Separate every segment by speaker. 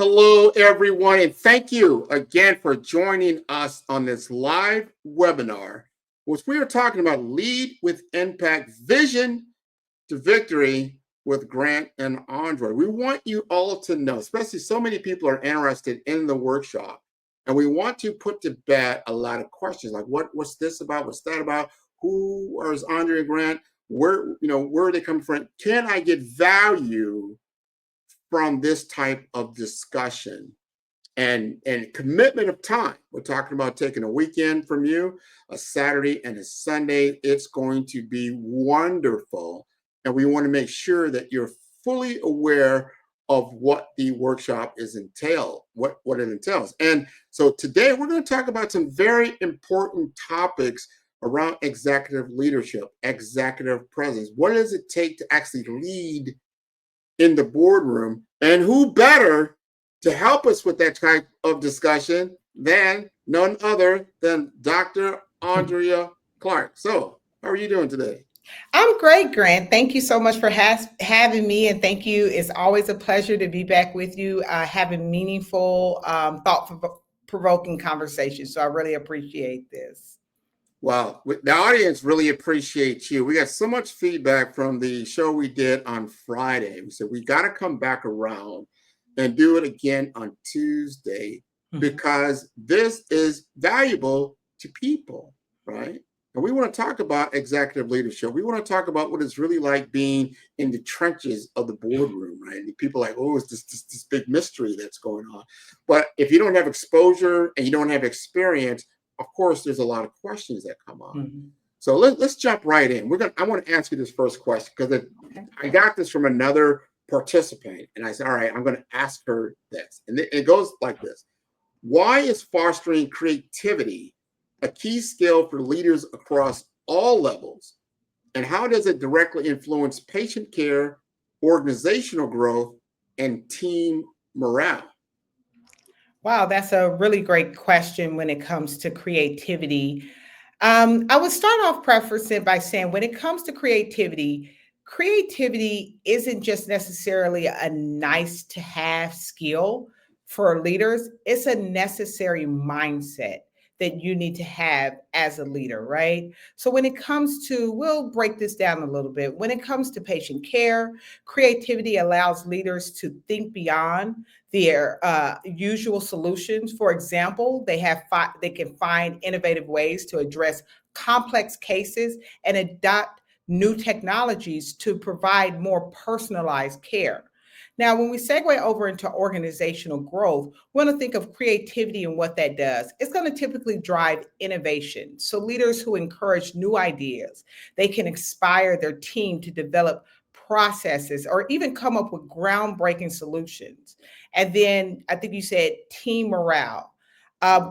Speaker 1: Hello, everyone, and thank you again for joining us on this live webinar, which we are talking about Lead with Impact Vision to Victory with Grant and Ondreia. We want you all to know, especially so many people are interested in the workshop, and we want to put to bed a lot of questions like what's this about? What's that about? Who is Ondreia and Grant? Where are they coming from? Can I get value from this type of discussion and commitment of time? We're talking about taking a weekend from you, a Saturday and a Sunday. It's going to be wonderful. And we want to make sure that you're fully aware of what the workshop is what it entails. And so today we're going to talk about some very important topics around executive leadership, executive presence. What does it take to actually lead in the boardroom, and who better to help us with that type of discussion than none other than Dr. Ondreia Clarke. So, how are you doing today?
Speaker 2: I'm great, Grant. Thank you so much for having me, and thank you. It's always a pleasure to be back with you, having meaningful, thought-provoking conversations. So I really appreciate this.
Speaker 1: Well, the audience really appreciates you. We got so much feedback from the show we did on Friday. We said we got to come back around and do it again on Tuesday because this is valuable to people, right? And we want to talk about executive leadership. We want to talk about what it's really like being in the trenches of the boardroom, right? And people are like, oh, it's this big mystery that's going on. But if you don't have exposure and you don't have experience, of course, there's a lot of questions that come up. So let's jump right in. I want to ask you this first question because I got this from another participant, and I said, all right, I'm going to ask her this. And it goes like this. Why is fostering creativity a key skill for leaders across all levels? And how does it directly influence patient care, organizational growth, and team morale?
Speaker 2: Wow, that's a really great question when it comes to creativity. I would start off prefacing by saying when it comes to creativity, creativity isn't just necessarily a nice to have skill for leaders, it's a necessary mindset that you need to have as a leader, right? So when it comes to, we'll break this down a little bit. When it comes to patient care, creativity allows leaders to think beyond their usual solutions. For example, they can find innovative ways to address complex cases and adopt new technologies to provide more personalized care. Now, when we segue over into organizational growth, we want to think of creativity and what that does. It's going to typically drive innovation. So leaders who encourage new ideas, they can inspire their team to develop processes or even come up with groundbreaking solutions. And then I think you said team morale,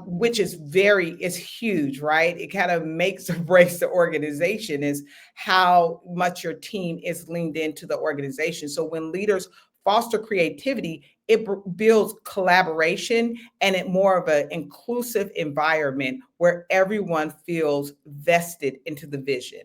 Speaker 2: which is huge, right? It kind of makes or breaks the organization is how much your team is leaned into the organization. So when leaders foster creativity, it builds collaboration and it more of an inclusive environment where everyone feels vested into the vision.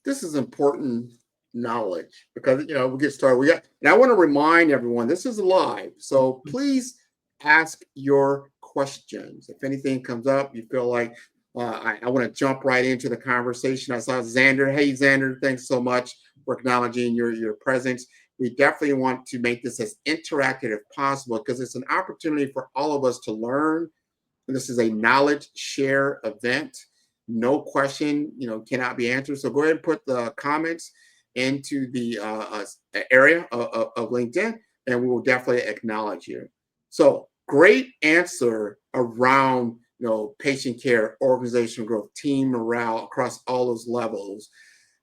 Speaker 1: This is important knowledge because we get started. And I want to remind everyone this is live, so please ask your questions. If anything comes up, you feel like I want to jump right into the conversation. I saw Xander. Hey, Xander, thanks so much for acknowledging your presence. We definitely want to make this as interactive as possible because it's an opportunity for all of us to learn. And this is a knowledge share event. No question, cannot be answered. So go ahead and put the comments into the area of LinkedIn, and we will definitely acknowledge you. So great answer around, patient care, organizational growth, team morale across all those levels.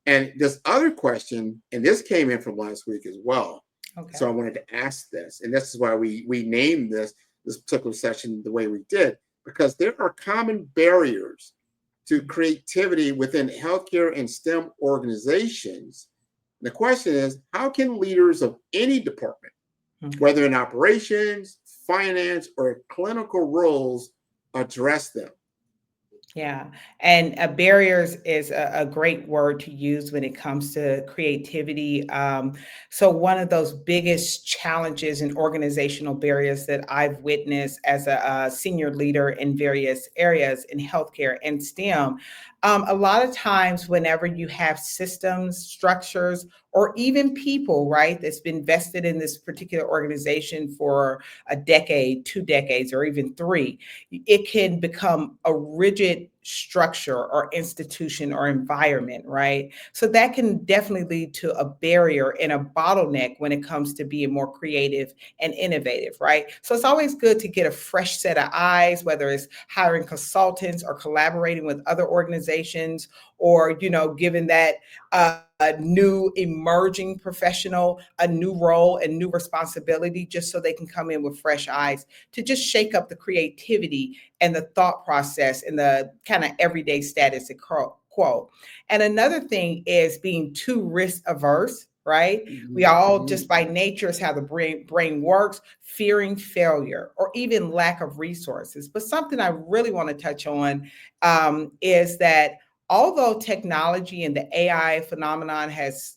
Speaker 1: And this other question, and this came in from last week as well. Okay. So I wanted to ask this, and this is why we named this particular session the way we did, because there are common barriers to creativity within healthcare and STEM organizations. And the question is, how can leaders of any department, whether in operations, finance, or clinical roles, address them?
Speaker 2: Yeah. And barriers is a great word to use when it comes to creativity. So, one of those biggest challenges and organizational barriers that I've witnessed as a senior leader in various areas in healthcare and STEM, a lot of times, whenever you have systems, structures, or even people, right, that's been vested in this particular organization for a decade, 2 decades, or even three, it can become a rigid structure or institution or environment, right? So that can definitely lead to a barrier and a bottleneck when it comes to being more creative and innovative, right? So it's always good to get a fresh set of eyes, whether it's hiring consultants or collaborating with other organizations, or giving that new emerging professional a new role and new responsibility, just so they can come in with fresh eyes to just shake up the creativity and the thought process and the kind of everyday status quo. And another thing is being too risk averse, right? We all,
Speaker 1: Mhm.
Speaker 2: just by nature, is how the brain works, fearing failure or even lack of resources. But something I really want to touch on is that although technology and the AI phenomenon has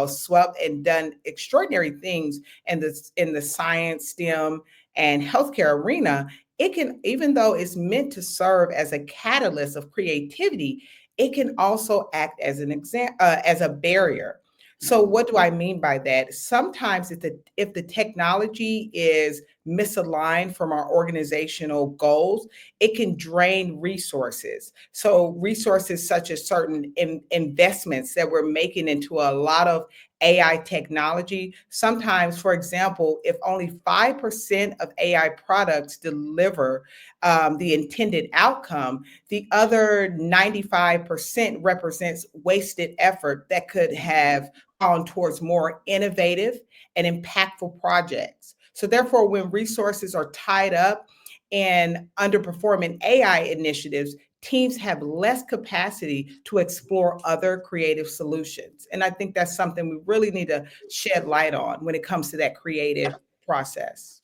Speaker 2: swept and done extraordinary things in the science, STEM, and healthcare arena, it can, even though it's meant to serve as a catalyst of creativity, it can also act as an as a barrier. So
Speaker 1: Mhm.
Speaker 2: what do I mean by that? Sometimes if the technology is misaligned from our organizational goals, it can drain resources. So resources such as certain investments that we're making into a lot of AI technology. Sometimes, for example, if only 5% of AI products deliver the intended outcome, the other 95% represents wasted effort that could have gone towards more innovative and impactful projects. So, therefore, when resources are tied up in underperforming AI initiatives, teams have less capacity to explore other creative solutions. And I think that's something we really need to shed light on when it comes to that creative process.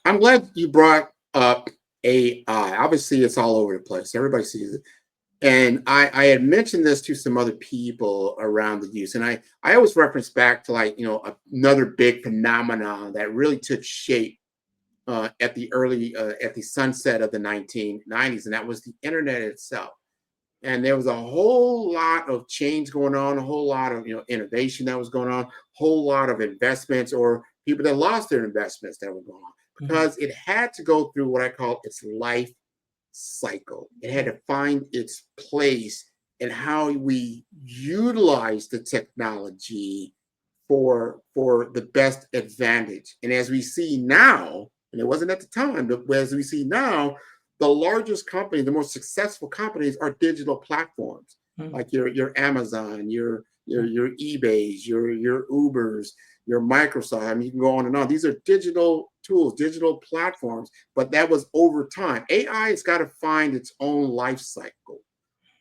Speaker 1: I'm glad you brought up AI. Obviously, it's all over the place. Everybody sees it. And I had mentioned this to some other people around the use. And I always reference back to, like, another big phenomenon that really took shape at the sunset of the 1990s, and that was the internet itself. And there was a whole lot of change going on, a whole lot of innovation that was going on, whole lot of investments or people that lost their investments that were going on,
Speaker 2: Mhm.
Speaker 1: because it had to go through what I call its life cycle. It had to find its place in how we utilize the technology for the best advantage. And as we see now, and it wasn't at the time, but as we see now, the largest companies, the most successful companies are digital platforms,
Speaker 2: Mhm.
Speaker 1: like your Amazon, your eBays, your Ubers, your Microsoft. I mean, you can go on and on. These are digital tools, digital platforms, but that was over time. AI has got to find its own life cycle.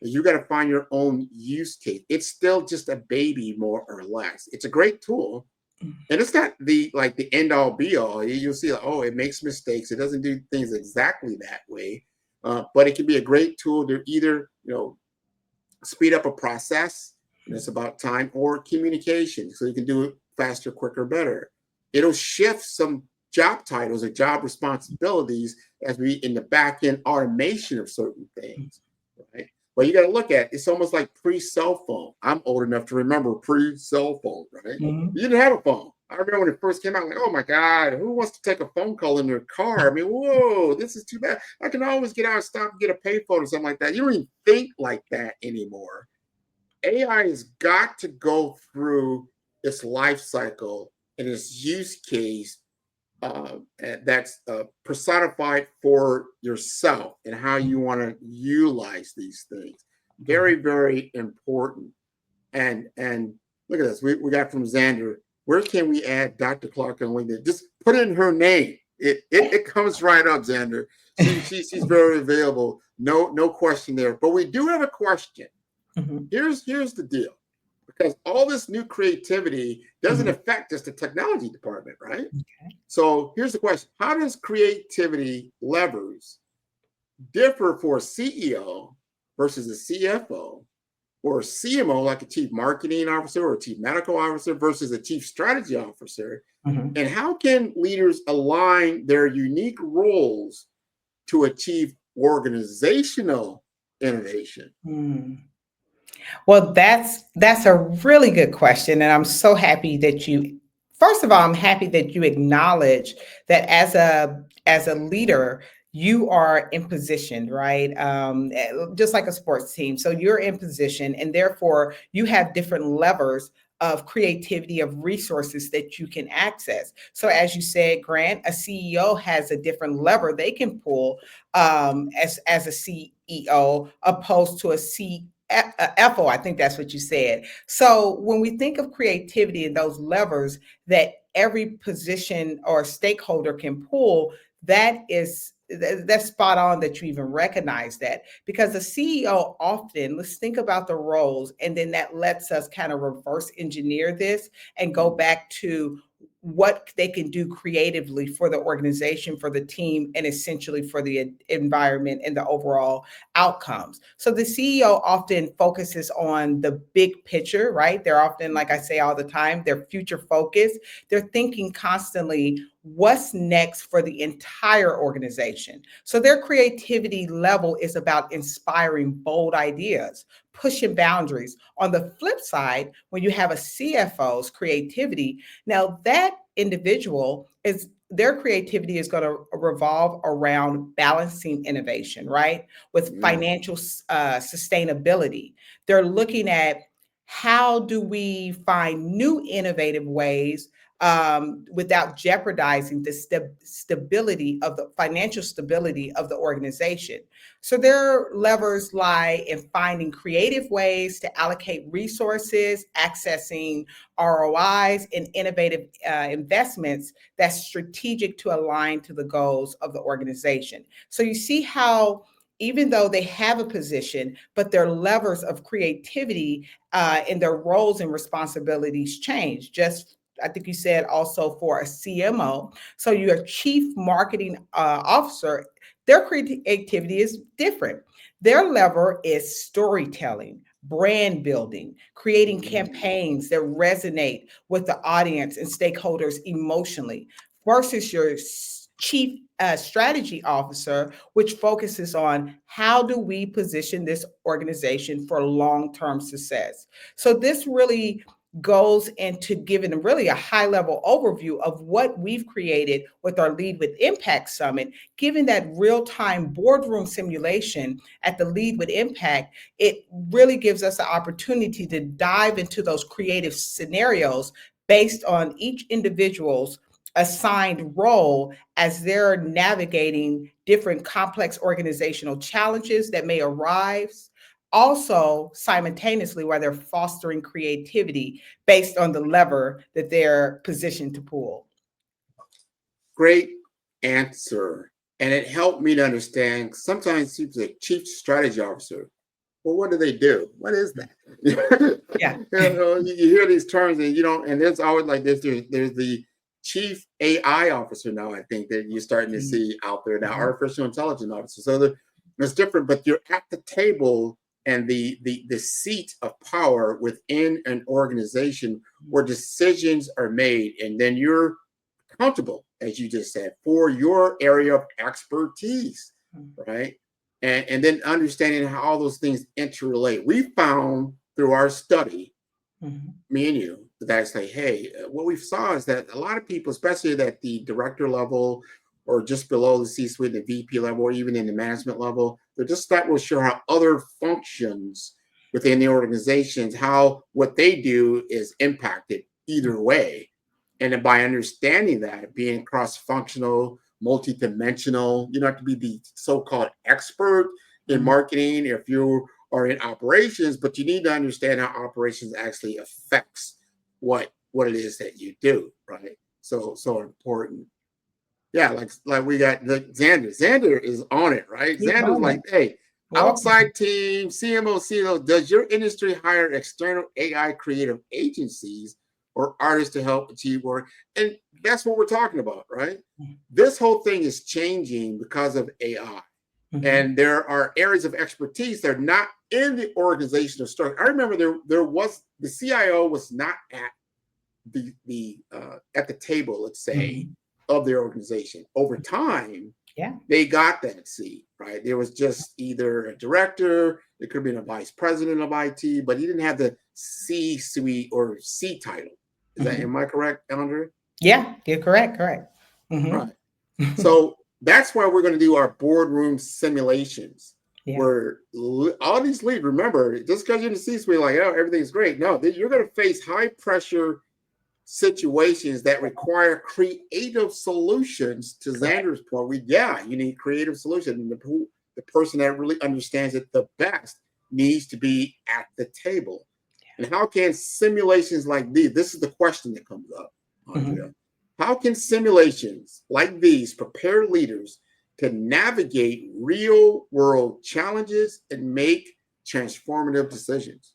Speaker 1: You got to find your own use case. It's still just a baby, more or less. It's a great tool, and it's not the end all be all. You'll see, like, oh, it makes mistakes. It doesn't do things exactly that way, but it can be a great tool to either speed up a process, and it's about time, or communication, so you can do it faster, quicker, better. It'll shift some job titles or job responsibilities as we in the back end automation of certain things, right? But you got to look at, it's almost like pre-cell phone. I'm old enough to remember pre-cell phone, right?
Speaker 2: Mhm.
Speaker 1: You didn't have a phone. I remember when it first came out, like, oh my God, who wants to take a phone call in their car? I mean, whoa, this is too bad. I can always get out, stop, and get a payphone or something like that. You don't even think like that anymore. AI has got to go through its life cycle and its use case, that's personified for yourself and how you want to utilize these things. Very, very important. And look at this. We got from Xander. Where can we add Dr. Clarke on LinkedIn? Just put in her name. It comes right up, Xander. She's very available. No question there. But we do have a question.
Speaker 2: Mhm.
Speaker 1: Here's the deal. Because all this new creativity doesn't
Speaker 2: Mhm.
Speaker 1: affect just the technology department, right?
Speaker 2: Okay.
Speaker 1: So here's the question. How does creativity levers differ for a CEO versus a CFO, or a CMO, like a chief marketing officer or a chief medical officer, versus a chief strategy officer?
Speaker 2: Mhm.
Speaker 1: And how can leaders align their unique roles to achieve organizational innovation?
Speaker 2: Mm. Well, that's a really good question, and I'm so happy that you. First of all, I'm happy that you acknowledge that as a leader, you are in position, right? Just like a sports team, so you're in position, and therefore you have different levers of creativity, of resources that you can access. So, as you said, Grant, a CEO has a different lever they can pull as a CEO opposed to a FO, I think that's what you said. So when we think of creativity and those levers that every position or stakeholder can pull, that's spot on that you even recognize that, because the CEO often, let's think about the roles, and then that lets us kind of reverse engineer this and go back to what they can do creatively for the organization, for the team, and essentially for the environment and the overall outcomes. So the CEO often focuses on the big picture, right? They're often, like I say all the time, they're future focused. They're thinking constantly, what's next for the entire organization? So their creativity level is about inspiring bold ideas, pushing boundaries. On the flip side, when you have a CFO's creativity, now that individual is their creativity is going to revolve around balancing innovation, right? With financial sustainability. They're looking at how do we find new innovative ways without jeopardizing the stability of the financial stability of the organization. So their levers lie in finding creative ways to allocate resources, accessing ROIs, and innovative investments that's strategic to align to the goals of the organization. So you see how even though they have a position, but their levers of creativity and their roles and responsibilities change. Just I think you said also for a CMO. So your chief marketing officer, their creativity is different. Their lever is storytelling, brand building, creating campaigns that resonate with the audience and stakeholders emotionally, versus your chief strategy officer, which focuses on how do we position this organization for long-term success. So this really goes into giving really a high level overview of what we've created with our Lead with Impact Summit. Given that real time boardroom simulation at the Lead with Impact, it really gives us the opportunity to dive into those creative scenarios based on each individual's assigned role as they're navigating different complex organizational challenges that may arise, also simultaneously while they're fostering creativity based on the lever that they're positioned to pull.
Speaker 1: Great answer. And it helped me to understand sometimes people say chief strategy officer. Well, what do they do? What is that?
Speaker 2: Yeah.
Speaker 1: You hear these terms and you don't, and there's always like this, there's the chief AI officer now, I think that you're starting to see out there now, artificial intelligence officer. So it's different, but you're at the table and the seat of power within an organization where decisions are made, and then you're accountable, as you just said, for your area of expertise, right? And then understanding how all those things interrelate. We found through our study, me and you, that I say, hey, what we saw is that a lot of people, especially at the director level or just below the C-suite, the VP level, or even in the management level, they're just not real sure how other functions within the organizations, how what they do is impacted either way. And then by understanding that, being cross-functional, multi-dimensional, you don't have to be the so-called expert in marketing if you are in operations, but you need to understand how operations actually affects what it is that you do, right? So important. Yeah, like we got Xander. Xander is on it, right?
Speaker 2: He's
Speaker 1: Xander's
Speaker 2: on
Speaker 1: like,
Speaker 2: it.
Speaker 1: hey,
Speaker 2: Welcome.
Speaker 1: outside team, CMO, CEO, does your industry hire external AI creative agencies or artists to help achieve work? And that's what we're talking about, right? This whole thing is changing because of AI. And there are areas of expertise that are not in the organizational structure. I remember there was the CIO was not at at the table, let's say, of their organization. Over time, they got that seat, right? There was just either a director, it could have been a vice president of IT, but he didn't have the C-suite or C title. Am I correct, Ondreia?
Speaker 2: Yeah, you're correct.
Speaker 1: Right. So that's why we're going to do our boardroom simulations, where all these leaders, remember, just because you're in the C-suite, like, oh, everything's great. No, you're going to face high pressure situations that require creative solutions. To Xander's point, you need creative solutions. And the person that really understands it the best needs to be at the table. And how can simulations like these, this is the question that comes up, Ondreia. How can simulations like these prepare leaders to navigate real world challenges and make transformative decisions?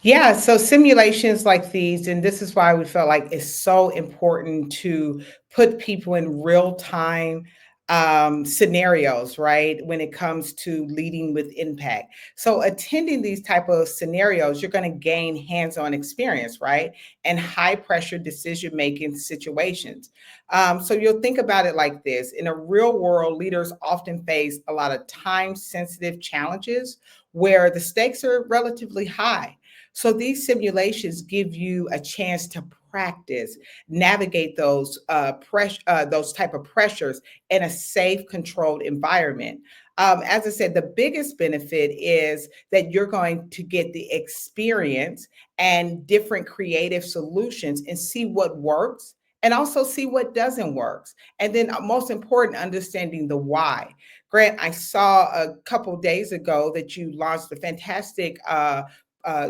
Speaker 2: Yeah, so simulations like these, and this is why we felt like it's so important to put people in real time scenarios, right? When it comes to leading with impact. So attending these type of scenarios, you're going to gain hands-on experience, right? And high pressure decision-making situations. So you'll think about it like this. In a real world, leaders often face a lot of time-sensitive challenges where the stakes are relatively high. So these simulations give you a chance to practice, navigate those type of pressures in a safe, controlled environment. As I said, the biggest benefit is that you're going to get the experience and different creative solutions and see what works and also see what doesn't work. And then most important, understanding the why. Grant, I saw a couple days ago that you launched a fantastic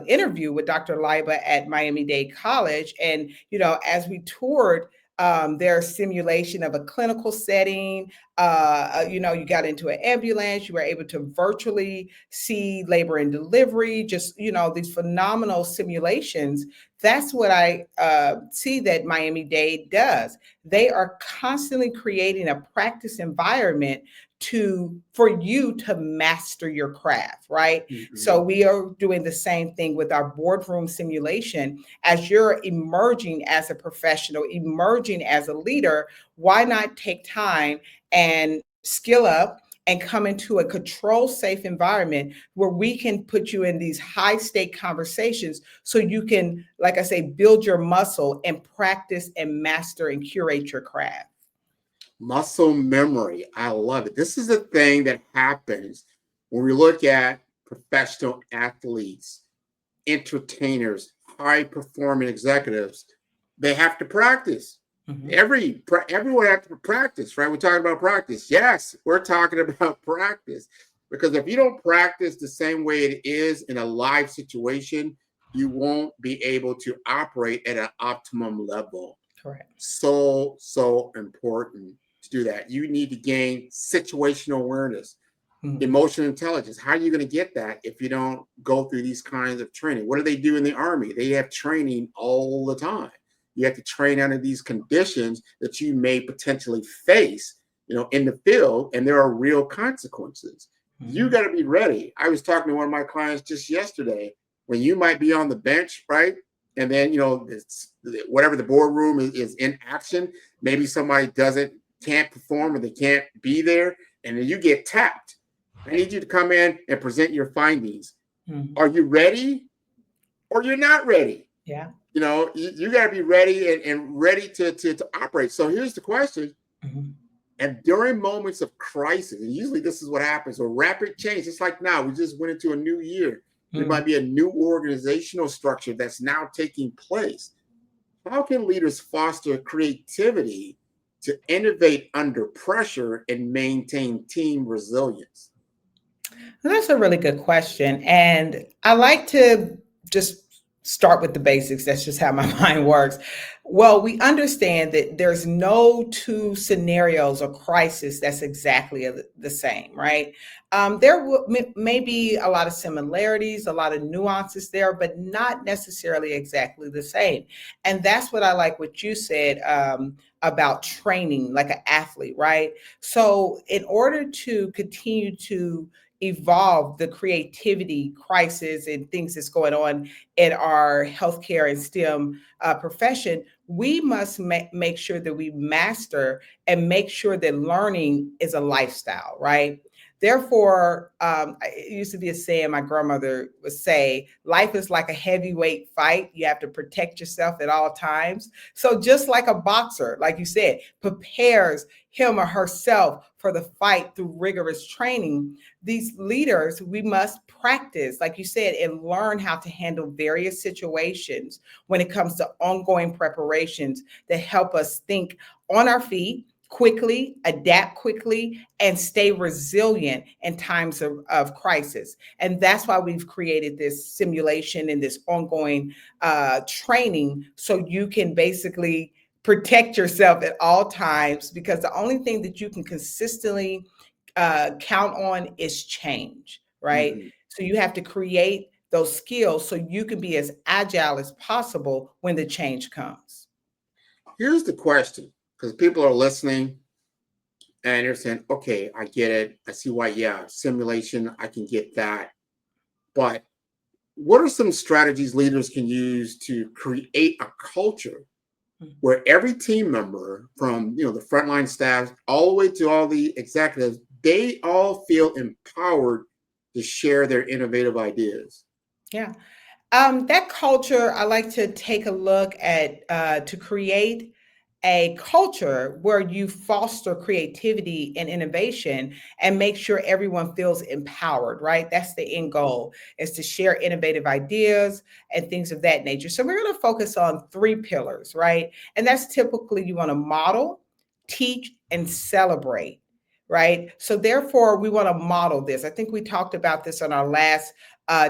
Speaker 2: interview with Dr. Leiba at Miami-Dade College. And, as we toured their simulation of a clinical setting, you got into an ambulance, you were able to virtually see labor and delivery, just, these phenomenal simulations. That's what I see that Miami-Dade does. They are constantly creating a practice environment for you to master your craft, right? So we are doing the same thing with our boardroom simulation. As you're emerging as a professional, emerging as a leader, why not take time and skill up and come into a control safe environment where we can put you in these high stake conversations so you can, like I say, build your muscle and practice and master and curate your craft.
Speaker 1: Muscle memory. I love it. This is the thing that happens when we look at professional athletes, entertainers, high performing executives. They have to practice. Everyone has to practice, right? We're talking about practice. Yes, we're talking about practice, because if you don't practice the same way it is in a live situation, you won't be able to operate at an optimum level.
Speaker 2: Correct.
Speaker 1: So important to do that. You need to gain situational awareness, emotional intelligence. How are you going to get that if you don't go through these kinds of training? What do they do in the Army? They have training all the time. You have to train under these conditions that you may potentially face, in the field, and there are real consequences. You got to be ready. I was talking to one of my clients just yesterday, when you might be on the bench, right? And then, whatever the boardroom is in action, maybe somebody can't perform or they can't be there, and then you get tapped. I need you to come in and present your findings. Are you ready or you're not ready?
Speaker 2: Yeah.
Speaker 1: You got to be ready and ready to operate. So here's the question. And during moments of crisis, and usually this is what happens, or rapid change, it's like now we just went into a new year. There might be a new organizational structure that's now taking place. How can leaders foster creativity to innovate under pressure and maintain team resilience?
Speaker 2: That's a really good question. And I like to just start with the basics. That's just how my mind works. Well, we understand that there's no two scenarios or crisis that's exactly the same, right? May be a lot of similarities, a lot of nuances there, but not necessarily exactly the same. And that's what I like what you said about training like an athlete, right? So, in order to continue to evolve the creativity crisis and things that's going on in our healthcare and STEM profession, we must make sure that we master and make sure that learning is a lifestyle, right? Therefore, it used to be a saying my grandmother would say, life is like a heavyweight fight. You have to protect yourself at all times. So, just like a boxer, like you said, prepares him or herself for the fight through rigorous training, these leaders, we must practice, like you said, and learn how to handle various situations when it comes to ongoing preparations that help us think on our feet quickly, adapt quickly, and stay resilient in times of crisis. And that's why we've created this simulation and this ongoing training so you can basically protect yourself at all times, because the only thing that you can consistently count on is change, right?
Speaker 1: Mhm.
Speaker 2: So you have to create those skills so you can be as agile as possible when the change comes.
Speaker 1: Here's the question, because people are listening and they're saying, okay, I get it. I see why, yeah, simulation, I can get that. But what are some strategies leaders can use to create a culture where every team member, from the frontline staff all the way to all the executives, they all feel empowered to share their innovative ideas?
Speaker 2: Yeah. That culture, I like to take a look at to create a culture where you foster creativity and innovation and make sure everyone feels empowered, right? That's the end goal, is to share innovative ideas and things of that nature. So we're going to focus on three pillars, right? And that's typically you want to model, teach, and celebrate. Right. So, therefore, we want to model this. I think we talked about this on our last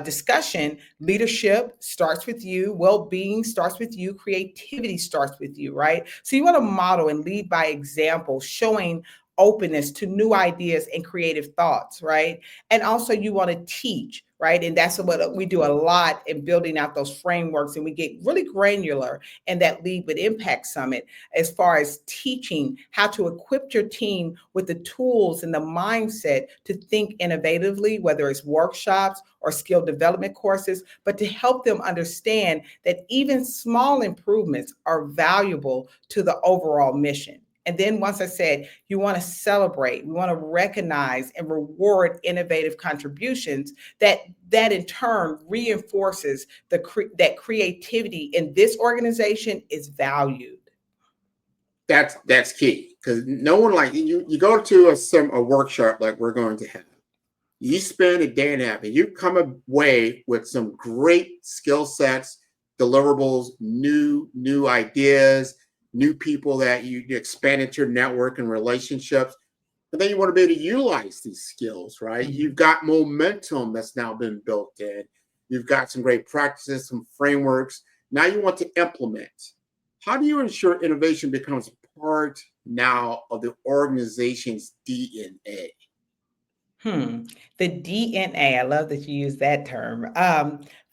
Speaker 2: discussion. Leadership starts with you, well-being starts with you, creativity starts with you, right? So you want to model and lead by example, showing openness to new ideas and creative thoughts, right? And also you want to teach, right? And that's what we do a lot in building out those frameworks, and we get really granular in that Lead with Impact Summit as far as teaching how to equip your team with the tools and the mindset to think innovatively, whether it's workshops or skill development courses, but to help them understand that even small improvements are valuable to the overall mission. And then once I said, you want to celebrate, we want to recognize and reward innovative contributions that in turn reinforces that creativity in this organization is valued.
Speaker 1: That's key, because no one, like you go to a workshop like we're going to have. You spend a day and a half and you come away with some great skill sets, deliverables, new ideas, new people that you expanded your network and relationships. And then you want to be able to utilize these skills, right?
Speaker 2: Mhm.
Speaker 1: You've got momentum that's now been built in. You've got some great practices, some frameworks. Now you want to implement. How do you ensure innovation becomes part now of the organization's DNA?
Speaker 2: Hmm. The DNA. I love that you use that term.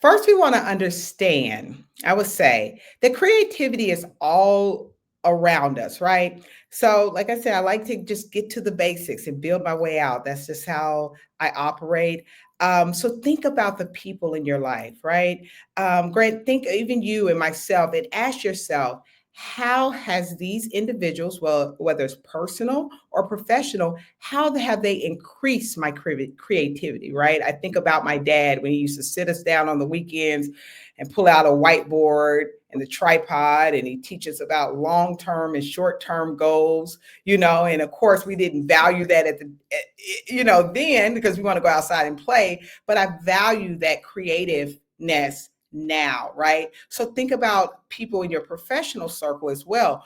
Speaker 2: First, we want to understand, I would say, that creativity is all around us, right? So, like I said, I like to just get to the basics and build my way out. That's just how I operate. So, think about the people in your life, right? Grant, think even you and myself, and ask yourself, how has these individuals, well, whether it's personal or professional, how have they increased my creativity, right? I think about my dad when he used to sit us down on the weekends and pull out a whiteboard and the tripod, and he teaches about long-term and short-term goals, and of course we didn't value that then, because we want to go outside and play, but I value that creativeness now, right? So think about people in your professional circle as well.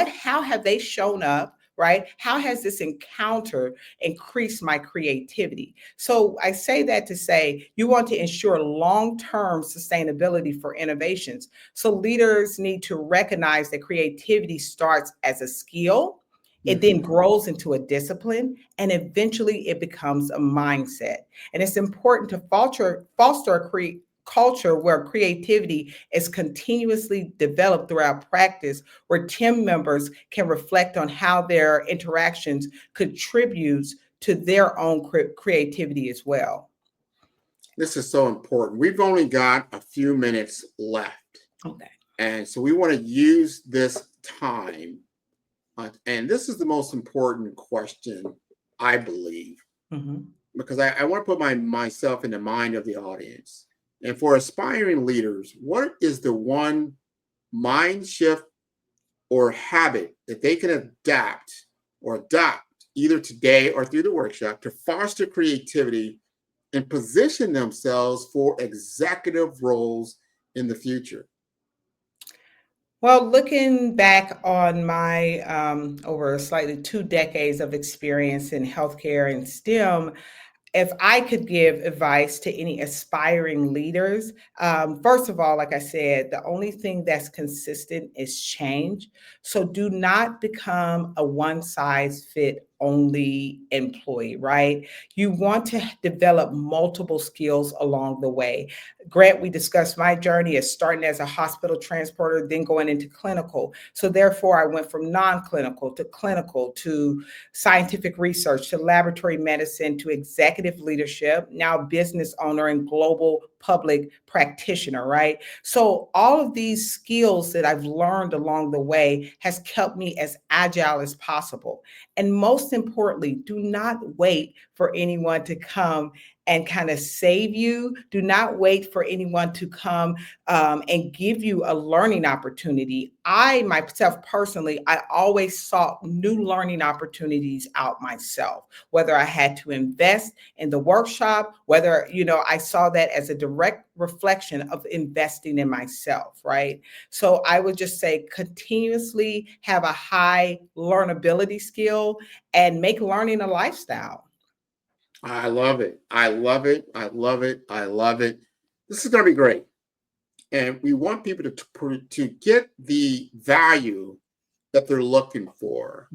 Speaker 2: How have they shown up right? How has this encounter increased my creativity? So I say that to say you want to ensure long-term sustainability for innovations. So leaders need to recognize that creativity starts as a skill. It then
Speaker 1: Mhm.
Speaker 2: grows into a discipline, and eventually it becomes a mindset. And it's important to foster a culture where creativity is continuously developed throughout practice, where team members can reflect on how their interactions contributes to their own creativity as well.
Speaker 1: This is so important. We've only got a few minutes left.
Speaker 2: Okay.
Speaker 1: And so we want to use this time. And this is the most important question, I believe,
Speaker 2: Mhm.
Speaker 1: because I want to put myself in the mind of the audience. And for aspiring leaders, what is the one mind shift or habit that they can adapt or adopt either today or through the workshop to foster creativity and position themselves for executive roles in the future?
Speaker 2: Well, looking back on my over slightly 2 decades of experience in healthcare and STEM, if I could give advice to any aspiring leaders, first of all, like I said, the only thing that's consistent is change. So do not become a one size fit only employee, right? You want to develop multiple skills along the way. Grant, we discussed my journey as starting as a hospital transporter, then going into clinical. So therefore, I went from non-clinical to scientific research to laboratory medicine to executive leadership, now business owner and global public practitioner, right? So all of these skills that I've learned along the way has kept me as agile as possible. And most importantly, do not wait for anyone to come and kind of save you. Do not wait for anyone to come and give you a learning opportunity. I myself personally, I always sought new learning opportunities out myself, whether I had to invest in the workshop, whether, I saw that as a direct reflection of investing in myself, right? So I would just say continuously have a high learnability skill and make learning a lifestyle.
Speaker 1: I love it. I love it. I love it. I love it. This is going to be great. And we want people to get the value that they're looking for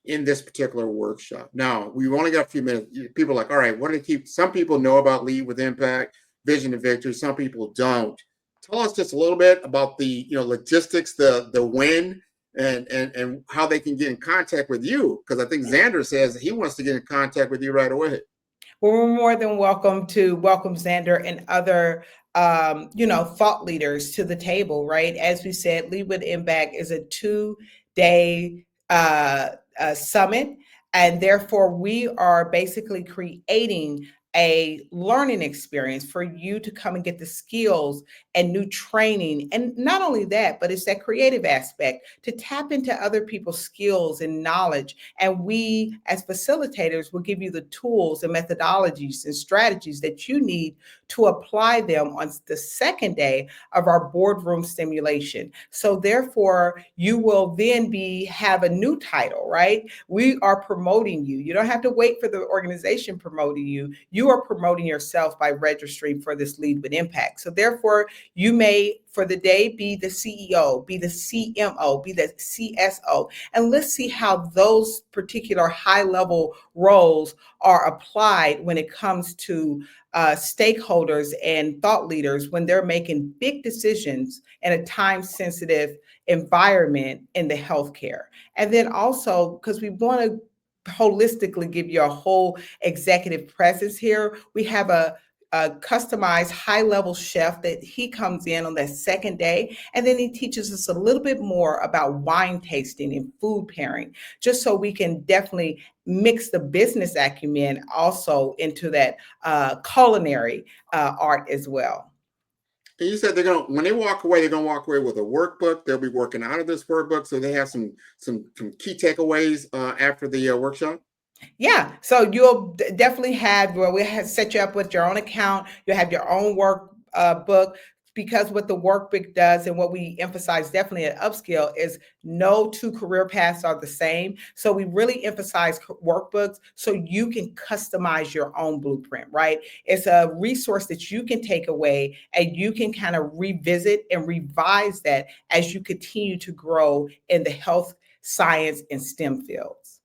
Speaker 1: in this particular workshop. Now, we've only got a few minutes. People are like, all right, what do they keep? Some people know about Lead with Impact, Vision to Victory. Some people don't. Tell us just a little bit about the logistics, the when, and how they can get in contact with you. Because I think Xander says he wants to get in contact with you right away.
Speaker 2: Well, we're more than welcome to welcome Xander and other, thought leaders to the table, right? As we said, Lead with Impact is a 2-day summit, and therefore we are basically creating a learning experience for you to come and get the skills and new training. And not only that, but it's that creative aspect to tap into other people's skills and knowledge. And we, as facilitators, will give you the tools and methodologies and strategies that you need to apply them on the second day of our boardroom stimulation. So therefore, you will then have a new title, right? We are promoting you. You don't have to wait for the organization promoting you. You are promoting yourself by registering for this Lead with Impact. So therefore, you may, for the day, be the CEO, be the CMO, be the CSO, and let's see how those particular high-level roles are applied when it comes to stakeholders and thought leaders when they're making big decisions in a time-sensitive environment in the healthcare. And then also, because we want to holistically give you a whole executive presence here, we have a customized high-level chef that he comes in on that second day, and then he teaches us a little bit more about wine tasting and food pairing, just so we can definitely mix the business acumen also into that culinary art as well.
Speaker 1: And you said when they walk away, they're gonna walk away with a workbook. They'll be working out of this workbook, so they have some key takeaways after the workshop.
Speaker 2: Yeah, so you'll definitely have, well, we have set you up with your own account. You'll have your own work book. because what the workbook does and what we emphasize definitely at Upskill is no two career paths are the same. So we really emphasize workbooks so you can customize your own blueprint, right? It's a resource that you can take away and you can kind of revisit and revise that as you continue to grow in the health, science, and STEM fields.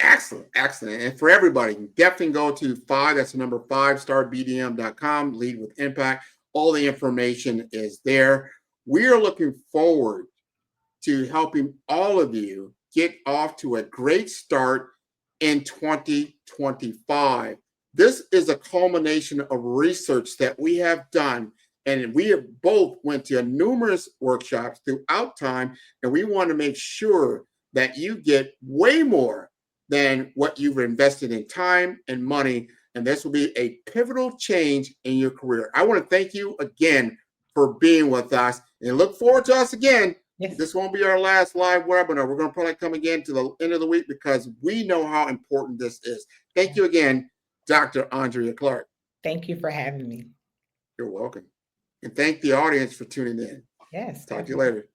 Speaker 1: Excellent, excellent. And for everybody, definitely go to that's the number 5starbdm.com, Lead with Impact. All the information is there. We are looking forward to helping all of you get off to a great start in 2025. This is a culmination of research that we have done, and we have both went to numerous workshops throughout time, and we want to make sure that you get way more than what you've invested in time and money, and this will be a pivotal change in your career. I want to thank you again for being with us, and look forward to us again.
Speaker 2: Yes.
Speaker 1: This won't be our last live webinar. We're going to probably come again to the end of the week because we know how important this is. Thank you again, Dr. Ondreia Clarke.
Speaker 2: Thank you for having me.
Speaker 1: You're welcome. And thank the audience for tuning in.
Speaker 2: Yes.
Speaker 1: Talk to you later.